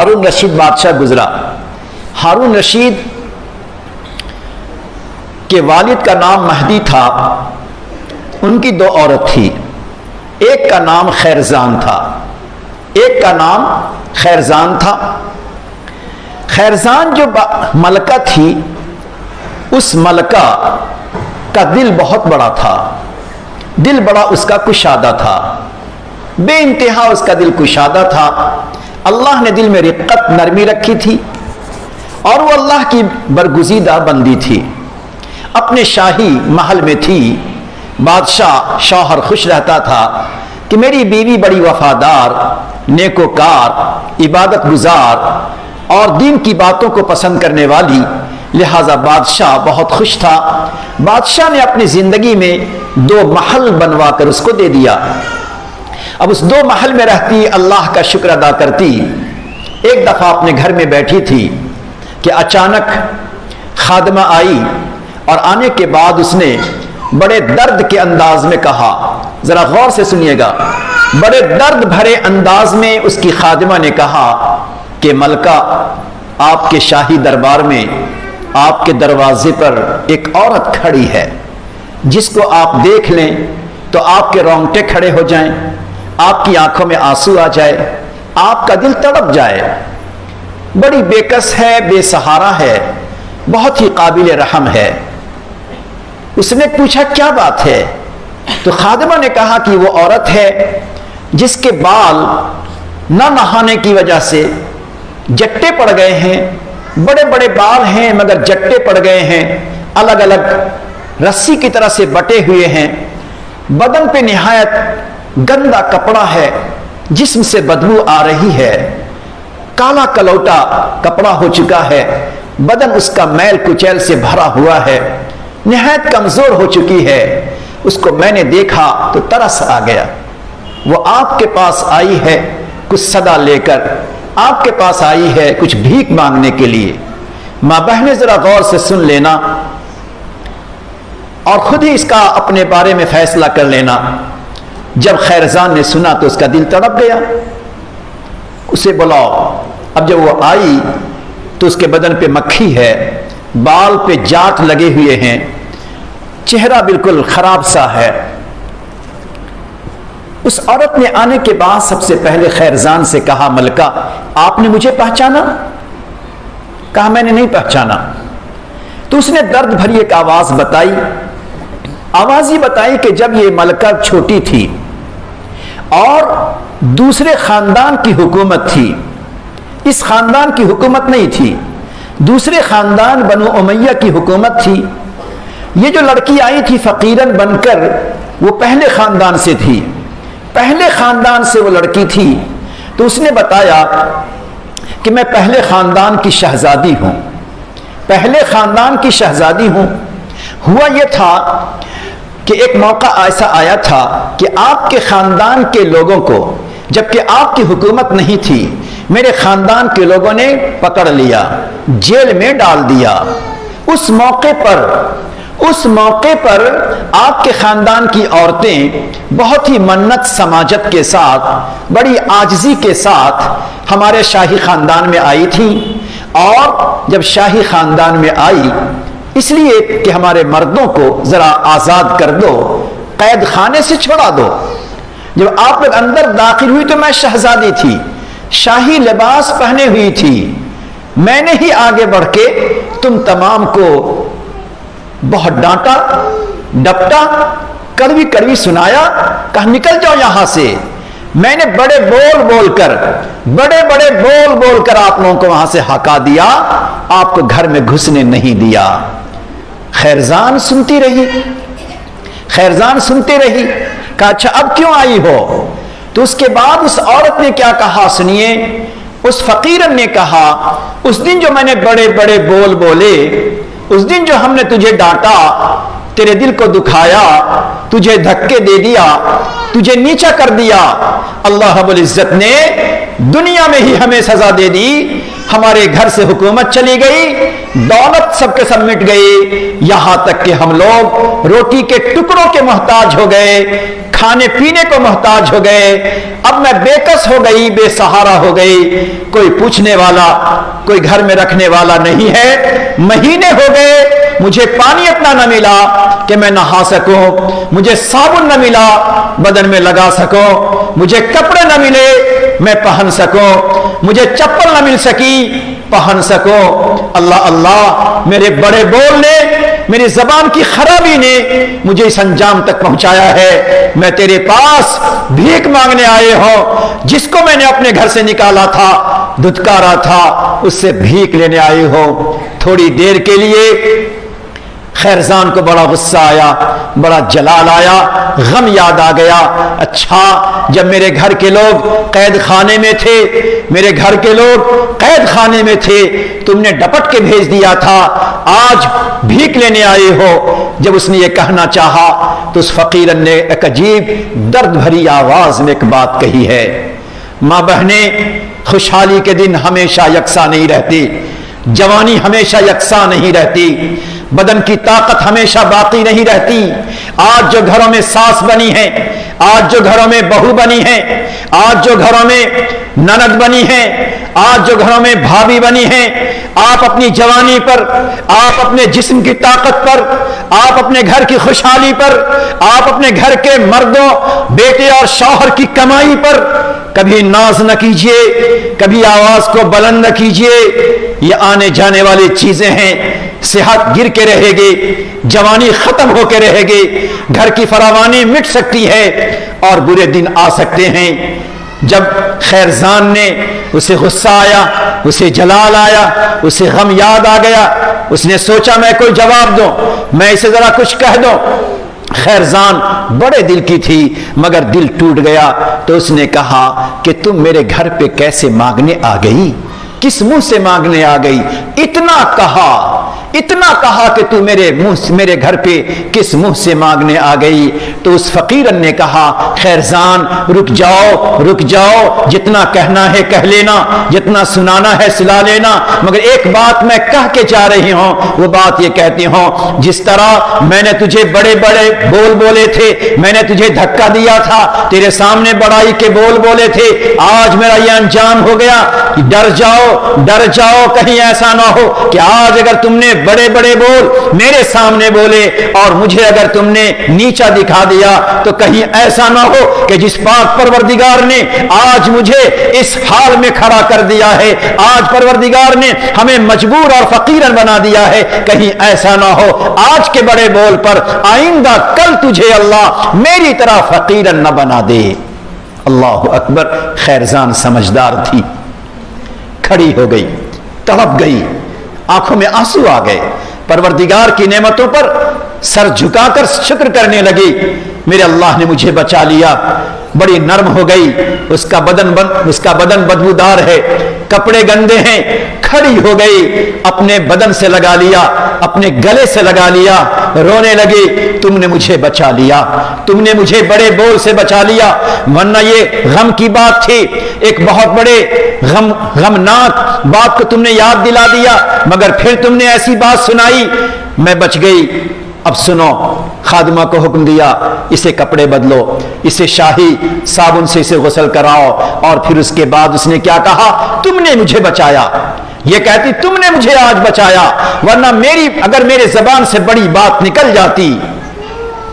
ہارون رشید بادشاہ گزرا۔ ہارون رشید کے والد کا نام مہدی تھا، ان کی دو عورت تھی، ایک کا نام خیرزان تھا، ایک کا نام خیرزان تھا۔ خیرزان جو ملکہ تھی، اس ملکہ کا دل بہت بڑا تھا، دل بڑا اس کا کشادہ تھا، بے انتہا اس کا دل کشادہ تھا۔ اللہ نے دل میں رقت نرمی رکھی تھی اور وہ اللہ کی برگزیدہ بندی تھی، اپنے شاہی محل میں تھی۔ بادشاہ شوہر خوش رہتا تھا کہ میری بیوی بڑی وفادار، نیکوکار، عبادت گزار اور دین کی باتوں کو پسند کرنے والی، لہذا بادشاہ بہت خوش تھا۔ بادشاہ نے اپنی زندگی میں 2 محل بنوا کر اس کو دے دیا۔ اب اس 2 محل میں رہتی، اللہ کا شکر ادا کرتی۔ ایک دفعہ اپنے گھر میں بیٹھی تھی کہ اچانک خادمہ آئی اور آنے کے بعد اس نے بڑے درد کے انداز میں کہا، ذرا غور سے سنیے گا، بڑے درد بھرے انداز میں اس کی خادمہ نے کہا کہ ملکہ، آپ کے شاہی دربار میں آپ کے دروازے پر ایک عورت کھڑی ہے، جس کو آپ دیکھ لیں تو آپ کے رونگٹے کھڑے ہو جائیں، آپ کی آنکھوں میں آنسو آ جائے، آپ کا دل تڑپ جائے، بڑی بے کس ہے، بے سہارا ہے، بہت ہی قابل رحم ہے۔ اس نے پوچھا کیا بات ہے؟ تو خادمہ نے کہا کہ وہ عورت ہے جس کے بال نہ نہانے کی وجہ سے جٹے پڑ گئے ہیں، بڑے بڑے بال ہیں مگر جٹے پڑ گئے ہیں، الگ الگ رسی کی طرح سے بٹے ہوئے ہیں، بدن پہ نہایت گندا کپڑا ہے، جسم سے بدبو آ رہی ہے، کالا کلوٹا کپڑا ہو چکا ہے، بدن اس کا میل کچیل سے بھرا ہوا ہے، نہایت کمزور ہو چکی ہے۔ اس کو میں نے دیکھا تو ترس آ گیا۔ وہ آپ کے پاس آئی ہے کچھ صدا لے کر، آپ کے پاس آئی ہے کچھ بھیک مانگنے کے لیے۔ ماں بہنیں ذرا غور سے سن لینا اور خود ہی اس کا اپنے بارے میں فیصلہ کر لینا۔ جب خیرزان نے سنا تو اس کا دل تڑپ گیا، اسے بلاؤ۔ اب جب وہ آئی تو اس کے بدن پہ مکھی ہے، بال پہ جاٹ لگے ہوئے ہیں، چہرہ بالکل خراب سا ہے۔ اس عورت نے آنے کے بعد سب سے پہلے خیرزان سے کہا، ملکہ آپ نے مجھے پہچانا؟ کہا میں نے نہیں پہچانا۔ تو اس نے درد بھری ایک آواز بتائی، آواز یہ بتائی کہ جب یہ ملکہ چھوٹی تھی اور دوسرے خاندان کی حکومت تھی، اس خاندان کی حکومت نہیں تھی، دوسرے خاندان بنو امیہ کی حکومت تھی۔ یہ جو لڑکی آئی تھی فقیرن بن کر، وہ پہلے خاندان سے تھی، پہلے خاندان سے وہ لڑکی تھی۔ تو اس نے بتایا کہ میں پہلے خاندان کی شہزادی ہوں، پہلے خاندان کی شہزادی ہوں۔ ہوا یہ تھا کہ ایک موقع ایسا آیا تھا کہ آپ کے خاندان کے لوگوں کو، جبکہ آپ کی حکومت نہیں تھی، میرے خاندان کے لوگوں نے پکڑ لیا، جیل میں ڈال دیا۔ اس موقع پر آپ کے خاندان کی عورتیں بہت ہی منت سماجت کے ساتھ، بڑی عاجزی کے ساتھ ہمارے شاہی خاندان میں آئی تھیں، اور جب شاہی خاندان میں آئی اس لیے کہ ہمارے مردوں کو ذرا آزاد کر دو، قید خانے سے چھوڑا دو۔ جب آپ لوگ اندر داخل ہوئی تو میں شہزادی تھی، شاہی لباس پہنے ہوئی تھی، میں نے ہی آگے بڑھ کے تم تمام کو بہت ڈانٹا، ڈپٹا، کڑوی کڑوی سنایا، کہا نکل جاؤ یہاں سے۔ میں نے بڑے بول بول کر آپ لوگوں کو وہاں سے ہکا دیا، آپ کو گھر میں گھسنے نہیں دیا۔ خیرزان سنتی رہی، کہا اچھا اب کیوں آئی ہو؟ تو اس کے بعد اس عورت نے کیا کہا سنیے۔ اس فقیرن نے کہا، اس دن جو میں نے بڑے بول بولے، اس دن جو ہم نے تجھے ڈانٹا، تیرے دل کو دکھایا، تجھے دھکے دے دیا، تجھے نیچا کر دیا، اللہ رب العزت نے دنیا میں ہی ہمیں سزا دے دی۔ ہمارے گھر سے حکومت چلی گئی، دولت سب کے سب مٹ گئی، یہاں تک کہ ہم لوگ روٹی کے ٹکڑوں کے محتاج ہو گئے، کھانے پینے کو محتاج ہو گئے، اب میں بے کس ہو گئی، بے سہارا ہو گئی، کوئی پوچھنے والا، کوئی گھر میں رکھنے والا نہیں ہے، مہینے ہو گئے مجھے پانی اتنا نہ ملا کہ میں نہا سکوں، مجھے صابن نہ ملا بدن میں لگا سکوں، مجھے کپڑے نہ ملے میں پہن سکوں، مجھے چپل نہ مل سکی پہن سکوں۔ اللہ اللہ، میرے بڑے بول نے، میری زبان کی خرابی نے مجھے اس انجام تک پہنچایا ہے۔ میں تیرے پاس بھیک مانگنے آئے ہوں، جس کو میں نے اپنے گھر سے نکالا تھا، دھتکارا تھا، اس سے بھیک لینے آئے ہوں۔ تھوڑی دیر کے لیے خیرزان کو بڑا غصہ آیا، بڑا جلال آیا، غم یاد آ گیا۔ اچھا، جب میرے گھر کے لوگ قید خانے میں تھے، میرے گھر کے لوگ قید خانے میں تھے، تم نے ڈپٹ کے بھیج دیا تھا، آج بھیک لینے آئے ہو۔ جب اس نے یہ کہنا چاہا تو اس فقیر نے ایک عجیب درد بھری آواز میں ایک بات کہی ہے۔ ماں بہنیں، خوشحالی کے دن ہمیشہ یکساں نہیں رہتی، جوانی ہمیشہ یکساں نہیں رہتی، بدن کی طاقت ہمیشہ باقی نہیں رہتی۔ آج جو گھروں میں ساس بنی ہے، آج جو گھروں میں بہو بنی ہے، آج جو گھروں میں نند بنی ہے، آج جو گھروں میں بھابھی بنی ہے، آپ اپنی جوانی پر، آپ اپنے جسم کی طاقت پر، آپ اپنے گھر کی خوشحالی پر، آپ اپنے گھر کے مردوں، بیٹے اور شوہر کی کمائی پر کبھی ناز نہ کیجئے، کبھی آواز کو بلند نہ کیجئے۔ یہ آنے جانے والی چیزیں ہیں، صحت گر کے رہے گی، جوانی ختم ہو کے رہے گی، گھر کی فراوانی مٹ سکتی ہے اور برے دن آ سکتے ہیں۔ جب خیرزان نے، اسے غصہ آیا، اسے جلال آیا، اسے غم یاد آ گیا، اس نے سوچا میں کوئی جواب دوں، میں اسے ذرا کچھ کہہ دوں۔ خیرزان بڑے دل کی تھی مگر دل ٹوٹ گیا، تو اس نے کہا کہ تم میرے گھر پہ کیسے مانگنے آ گئی، کس منہ سے مانگنے آ گئی؟ اتنا کہا کہ تو میرے گھر پہ کس منہ سے مانگنے آ گئی؟ تو اس فقیرن نے کہا خیرزان رک جاؤ، جتنا کہنا ہے کہہ لینا، جتنا سنانا ہے سنا لینا، مگر ایک بات میں کہہ کے جا رہی ہوں، وہ بات یہ کہتی ہوں، جس طرح میں نے تجھے بڑے بڑے بول بولے تھے، میں نے تجھے دھکا دیا تھا، تیرے سامنے بڑائی کے بول بولے تھے، آج میرا یہ انجام ہو گیا۔ ڈر جاؤ کہیں ایسا نہ ہو کہ آج اگر تم نے بڑے بڑے بول میرے سامنے بولے اور مجھے اگر تم نے نیچا دکھا دیا تو کہیں ایسا نہ ہو کہ جس پاک پروردگار نے آج مجھے اس حال میں کھڑا کر دیا ہے، آج پروردگار نے ہمیں مجبور اور فقیرن بنا دیا ہے، کہیں ایسا نہ ہو آج کے بڑے بول پر آئندہ کل تجھے اللہ میری طرح فقیرن نہ بنا دے۔ اللہ اکبر۔ خیرزان سمجھدار تھی، کھڑی ہو گئی، تڑپ گئی، آنکھوں میں آنسو آ گئے، پروردگار کی نعمتوں پر سر جھکا کر شکر کرنے لگی، میرے اللہ نے مجھے بچا لیا۔ بڑی نرم ہو گئی، اس کا بدن بدبودار ہے، کپڑے گندے ہیں، کھڑی ہو گئی، اپنے بدن سے لگا لیا، اپنے گلے سے لگا لیا، رونے لگی، تم نے مجھے بچا لیا، تم نے مجھے بڑے بول سے بچا لیا، ورنہ یہ غم کی بات تھی، ایک بہت بڑے غمناک بات کو تم نے یاد دلا دیا، مگر پھر تم نے ایسی بات سنائی، میں بچ گئی۔ اب سنو، خادمہ کو حکم دیا، اسے کپڑے بدلو، اسے شاہی صابن سے اسے غسل کراؤ، اور پھر اس کے بعد اس نے کیا کہا؟ تم نے مجھے بچایا۔ یہ کہتی تم نے مجھے آج بچایا، ورنہ اگر میرے زبان سے بڑی بات نکل جاتی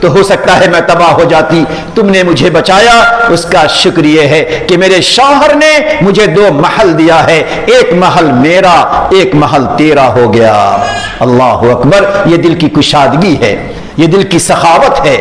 تو ہو سکتا ہے میں تباہ ہو جاتی، تم نے مجھے بچایا۔ اس کا شکر یہ ہے کہ میرے شوہر نے مجھے 2 محل دیا ہے، ایک محل میرا، ایک محل تیرا ہو گیا۔ اللہ اکبر۔ یہ دل کی کشادگی ہے، یہ دل کی سخاوت ہے۔